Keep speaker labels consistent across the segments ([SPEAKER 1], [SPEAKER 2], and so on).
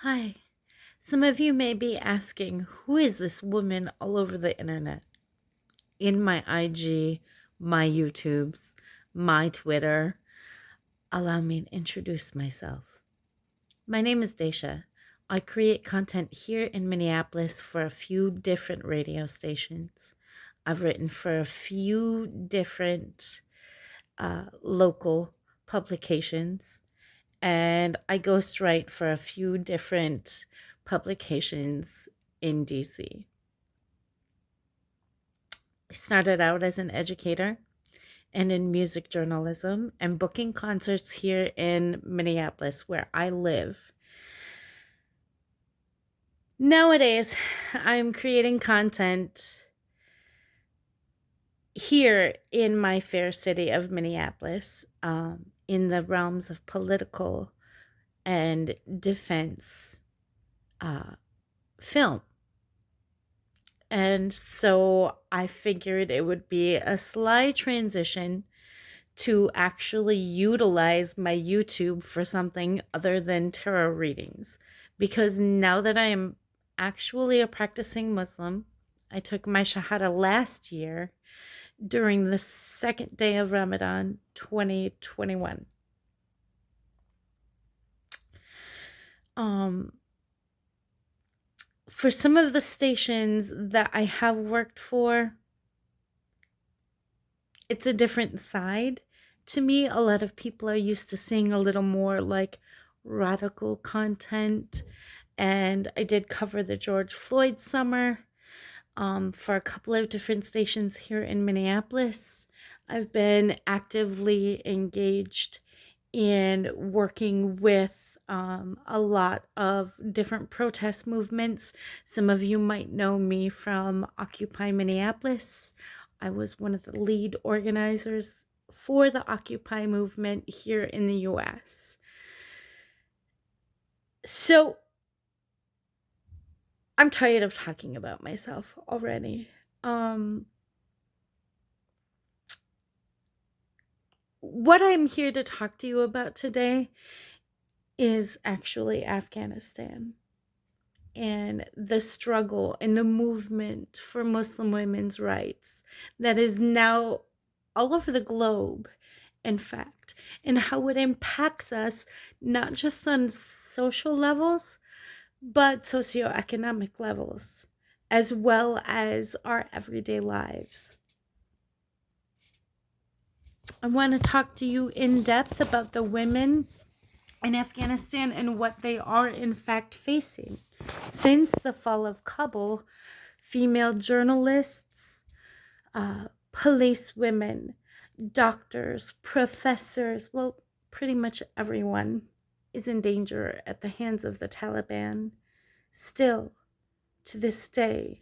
[SPEAKER 1] Hi. Some of you may be asking, who is this woman all over the internet? In my IG, my YouTubes, my Twitter. Allow me to introduce myself. My name is Daisha. I create content here in Minneapolis for a few different radio stations. I've written for a few different local publications, and I ghostwrite for a few different publications in DC. I started out as an educator and in music journalism and booking concerts here in Minneapolis, where I live. Nowadays, I'm creating content here in my fair city of Minneapolis, in the realms of political and defense film. And so I figured it would be a slight transition to actually utilize my YouTube for something other than tarot readings. Because now that I am actually a practicing Muslim, I took my Shahada last year during the second day of Ramadan 2021. Um, for some of the stations that I have worked for, it's a different side to me. A lot of people are used to seeing a little more like radical content, and I did cover the George Floyd summer for a couple of different stations here in Minneapolis. I've been actively engaged in working with a lot of different protest movements. Some of you might know me from Occupy Minneapolis. I was one of the lead organizers for the Occupy movement here in the US. So I'm tired of talking about myself already. What I'm here to talk to you about today is actually Afghanistan and the struggle and the movement for Muslim women's rights that is now all over the globe, in fact, and how it impacts us not just on social levels, but socioeconomic levels, as well as our everyday lives. I want to talk to you in depth about the women in Afghanistan and what they are in fact facing. Since the fall of Kabul, female journalists, police women, doctors, professors, well, pretty much everyone is in danger at the hands of the Taliban. Still, to this day,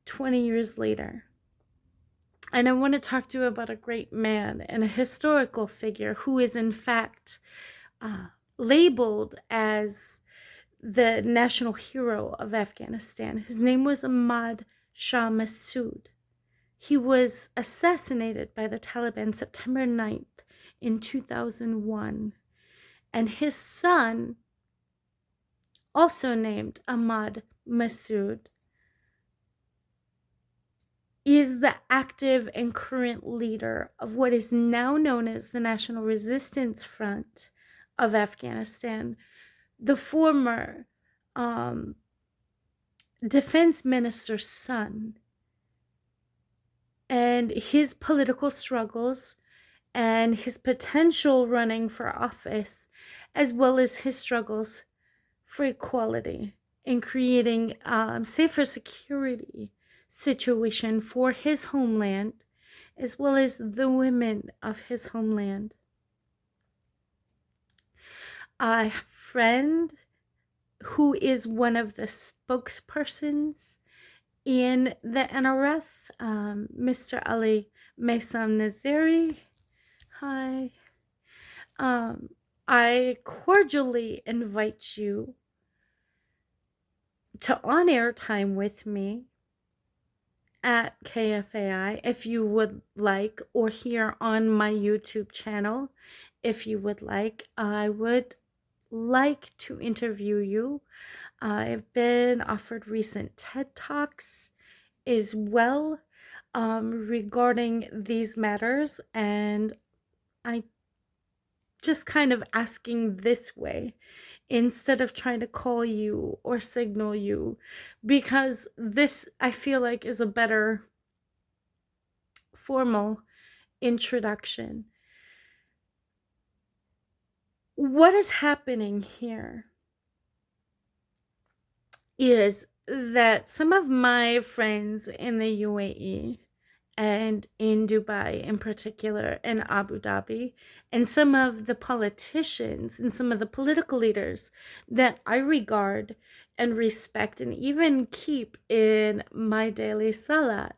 [SPEAKER 1] 20 years later. And I want to talk to you about a great man and a historical figure who is in fact labeled as the national hero of Afghanistan. His name was Ahmad Shah Massoud. He was assassinated by the Taliban September 9th in 2001. And his son, also named Ahmad Massoud, is the active and current leader of what is now known as the National Resistance Front of Afghanistan. The former defense minister's son, and his political struggles and his potential running for office, as well as his struggles for equality and creating safer security situation for his homeland, as well as the women of his homeland. A friend who is one of the spokespersons in the NRF, Mr. Ali Maysam Nazari. Hi. I cordially invite you to on-air time with me at KFAI if you would like, or here on my YouTube channel if you would like. I would like to interview you. I've been offered recent TED Talks as well regarding these matters, and I just kind of asking this way instead of trying to call you or signal you, because this I feel like is a better formal introduction. What is happening here is that some of my friends in the UAE and in Dubai in particular and Abu Dhabi, and some of the politicians and some of the political leaders that I regard and respect and even keep in my daily salat,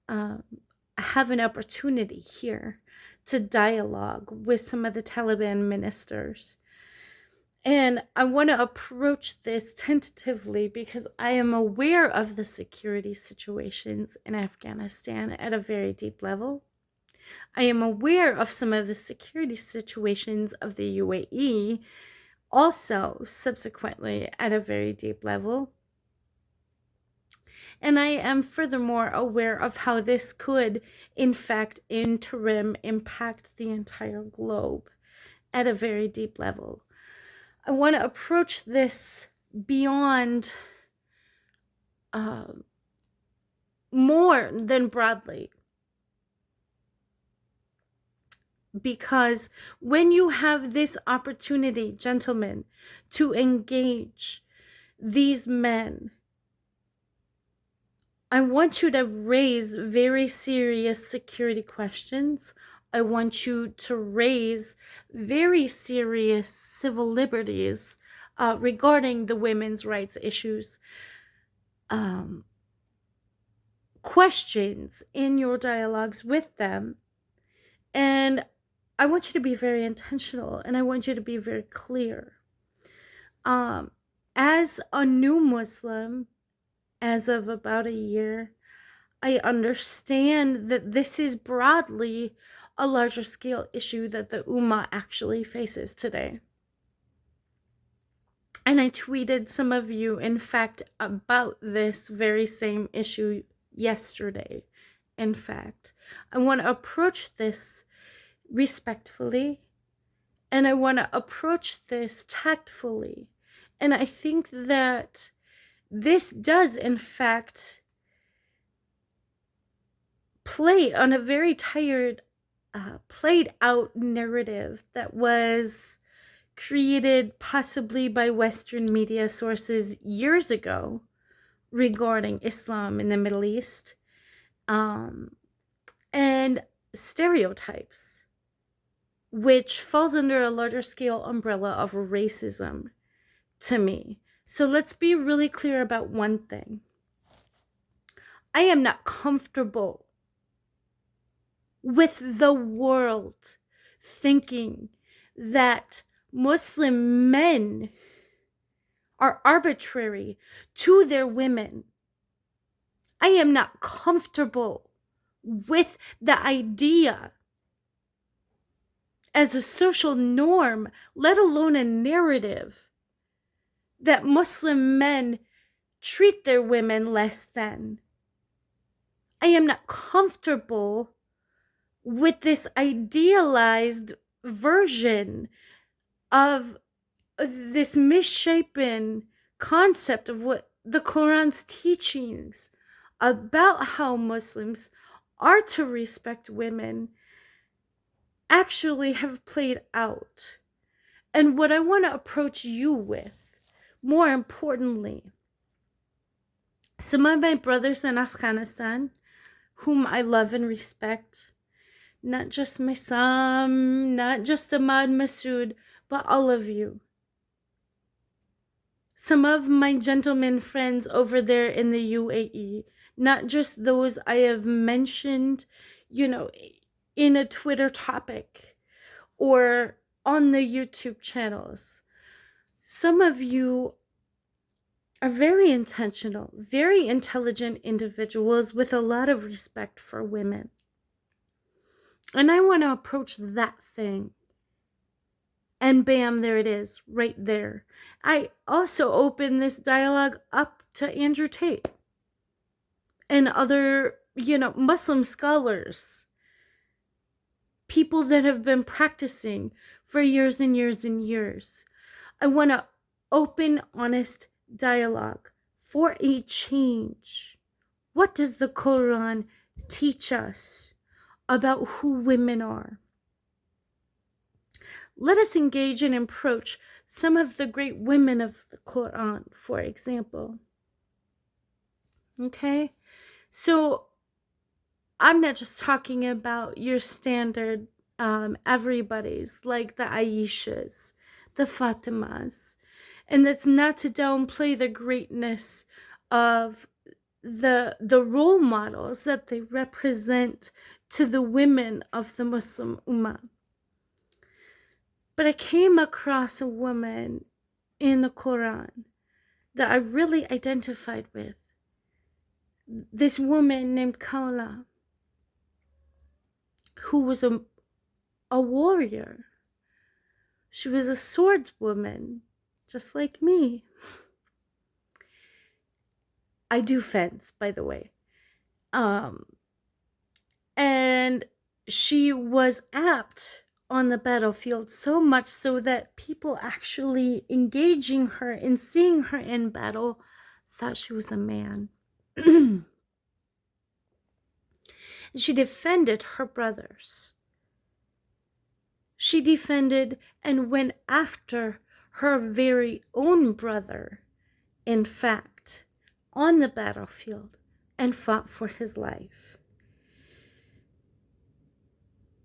[SPEAKER 1] have an opportunity here to dialogue with some of the Taliban ministers. And I want to approach this tentatively because I am aware of the security situations in Afghanistan at a very deep level. I am aware of some of the security situations of the UAE also subsequently at a very deep level. And I am furthermore aware of how this could, in fact, interim impact the entire globe at a very deep level. I want to approach this beyond more than broadly. Because when you have this opportunity, gentlemen, to engage these men, I want you to raise very serious security questions. I want you to raise very serious civil liberties regarding the women's rights issues. Questions in your dialogues with them. And I want you to be very intentional, and I want you to be very clear. As a new Muslim, as of about a year, I understand that this is broadly a larger scale issue that the Ummah actually faces today. And I tweeted some of you, in fact, about this very same issue yesterday. In fact, I want to approach this respectfully, and I want to approach this tactfully. And I think that this does, in fact, play on a very played out narrative that was created possibly by Western media sources years ago regarding Islam in the Middle East, and stereotypes, which falls under a larger scale umbrella of racism to me. So let's be really clear about one thing. I am not comfortable with the world thinking that Muslim men are arbitrary to their women. I am not comfortable with the idea as a social norm, let alone a narrative, that Muslim men treat their women less than. I am not comfortable with this idealized version of this misshapen concept of what the Quran's teachings about how Muslims are to respect women actually have played out. And what I want to approach you with, more importantly, some of my brothers in Afghanistan, whom I love and respect, not just Missam, not just Ahmad Masood, but all of you. Some of my gentlemen friends over there in the UAE, not just those I have mentioned, in a Twitter topic or on the YouTube channels. Some of you are very intentional, very intelligent individuals with a lot of respect for women. And I want to approach that thing And bam, there it is, right there. I also open this dialogue up to Andrew Tate and other, Muslim scholars, people that have been practicing for years and years and years. I want to open, honest dialogue for a change. What does the Quran teach us about who women are? Let us engage and approach some of the great women of the Quran, for example. Okay? So I'm not just talking about your standard everybody's, like the Aishas, the Fatimas. And that's not to downplay the greatness of the role models that they represent to the women of the Muslim Ummah. But I came across a woman in the Quran that I really identified with. This woman named Khawla, who was a warrior. She was a swordswoman, just like me. I do fence, by the way. And she was apt on the battlefield, so much so that people actually engaging her and seeing her in battle thought she was a man. She defended her brothers. She defended and went after her very own brother, in fact, on the battlefield, and fought for his life.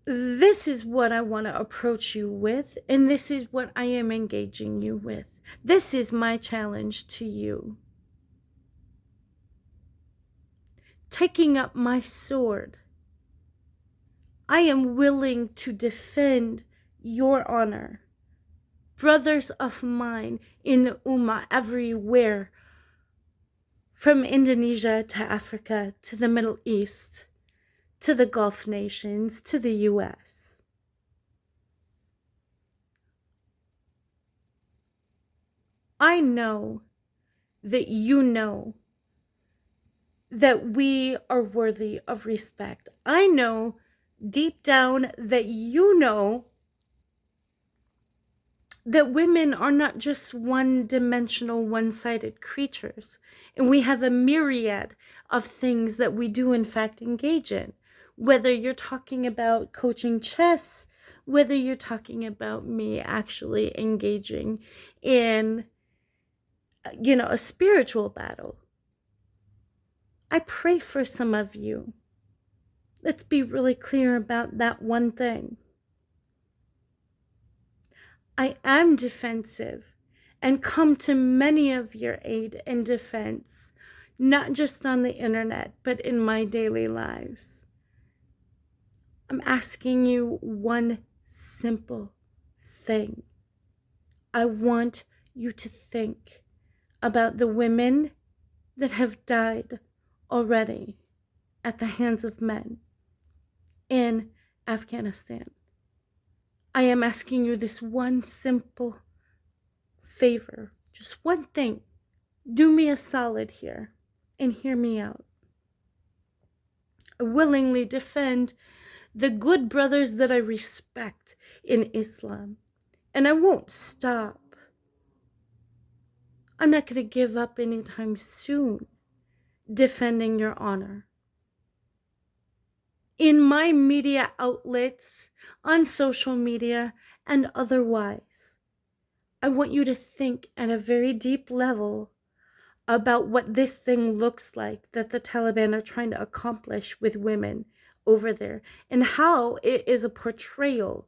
[SPEAKER 1] This is what I want to approach you with, and this is what I am engaging you with. This is my challenge to you. Taking up my sword, I am willing to defend your honor. Brothers of mine in the Ummah everywhere, from Indonesia to Africa to the Middle East, to the Gulf nations, to the US. I know that you know that we are worthy of respect. I know deep down that you know that women are not just one-dimensional, one-sided creatures. And we have a myriad of things that we do in fact engage in. Whether you're talking about coaching chess, whether you're talking about me actually engaging in, a spiritual battle. I pray for some of you. Let's be really clear about that one thing. I am defensive and come to many of your aid and defense, not just on the internet, but in my daily lives. I'm asking you one simple thing. I want you to think about the women that have died already at the hands of men in Afghanistan. I am asking you this one simple favor, just one thing. Do me a solid here and hear me out. I willingly defend the good brothers that I respect in Islam, and I won't stop. I'm not going to give up anytime soon defending your honor. In my media outlets, on social media, and otherwise, I want you to think at a very deep level about what this thing looks like that the Taliban are trying to accomplish with women over there, and how it is a portrayal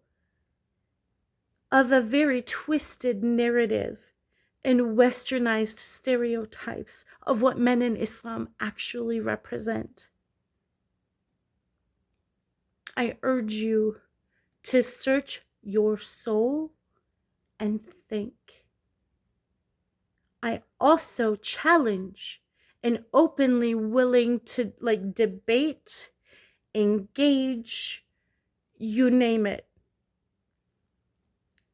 [SPEAKER 1] of a very twisted narrative and westernized stereotypes of what men in Islam actually represent. I urge you to search your soul and think. I also challenge and openly willing to debate, engage, you name it.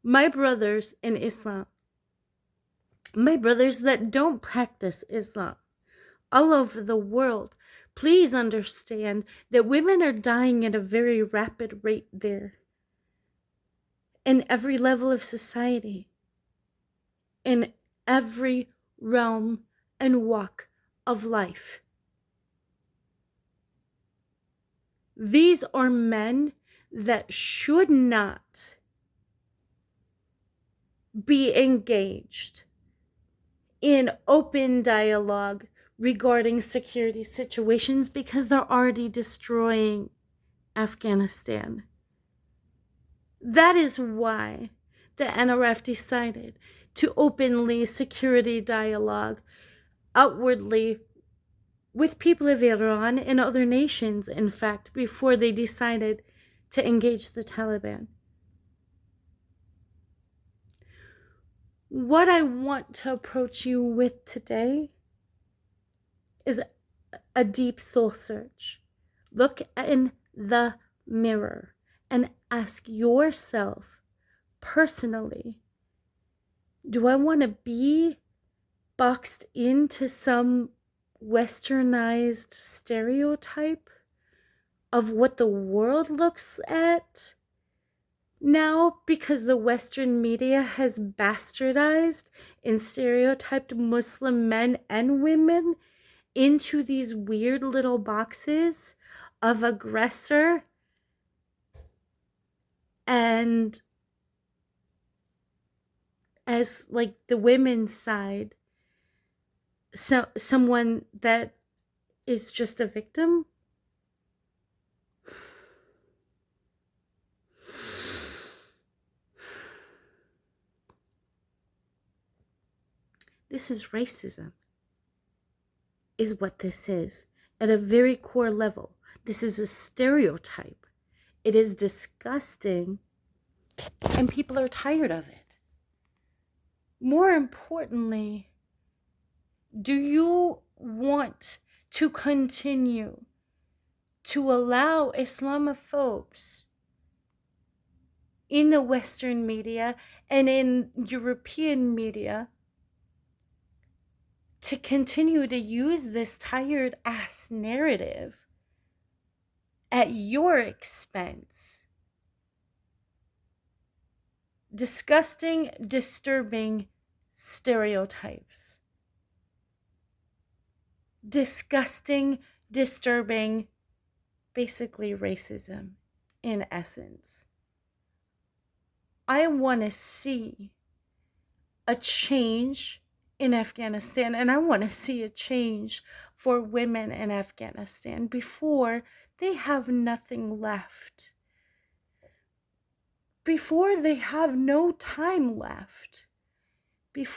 [SPEAKER 1] My brothers in Islam, my brothers that don't practice Islam, all over the world, please understand that women are dying at a very rapid rate there in every level of society, in every realm and walk of life. These are men that should not be engaged in open dialogue regarding security situations because they're already destroying Afghanistan. That is why the NRF decided to openly security dialogue outwardly with people of Iran and other nations, in fact, before they decided to engage the Taliban. What I want to approach you with today is a deep soul search. Look in the mirror and ask yourself personally, do I want to be boxed into some westernized stereotype of what the world looks at now because the Western media has bastardized and stereotyped Muslim men and women into these weird little boxes of aggressor and as like the women's side, so someone that is just a victim? This is racism, is what this is. At a very core level, this is a stereotype. It is disgusting, and people are tired of it. More importantly, do you want to continue to allow Islamophobes in the Western media and in European media to continue to use this tired ass narrative at your expense? Disgusting, disturbing stereotypes. Disgusting, disturbing, basically racism in essence. I want to see a change in Afghanistan, and I want to see a change for women in Afghanistan before they have nothing left, before they have no time left, before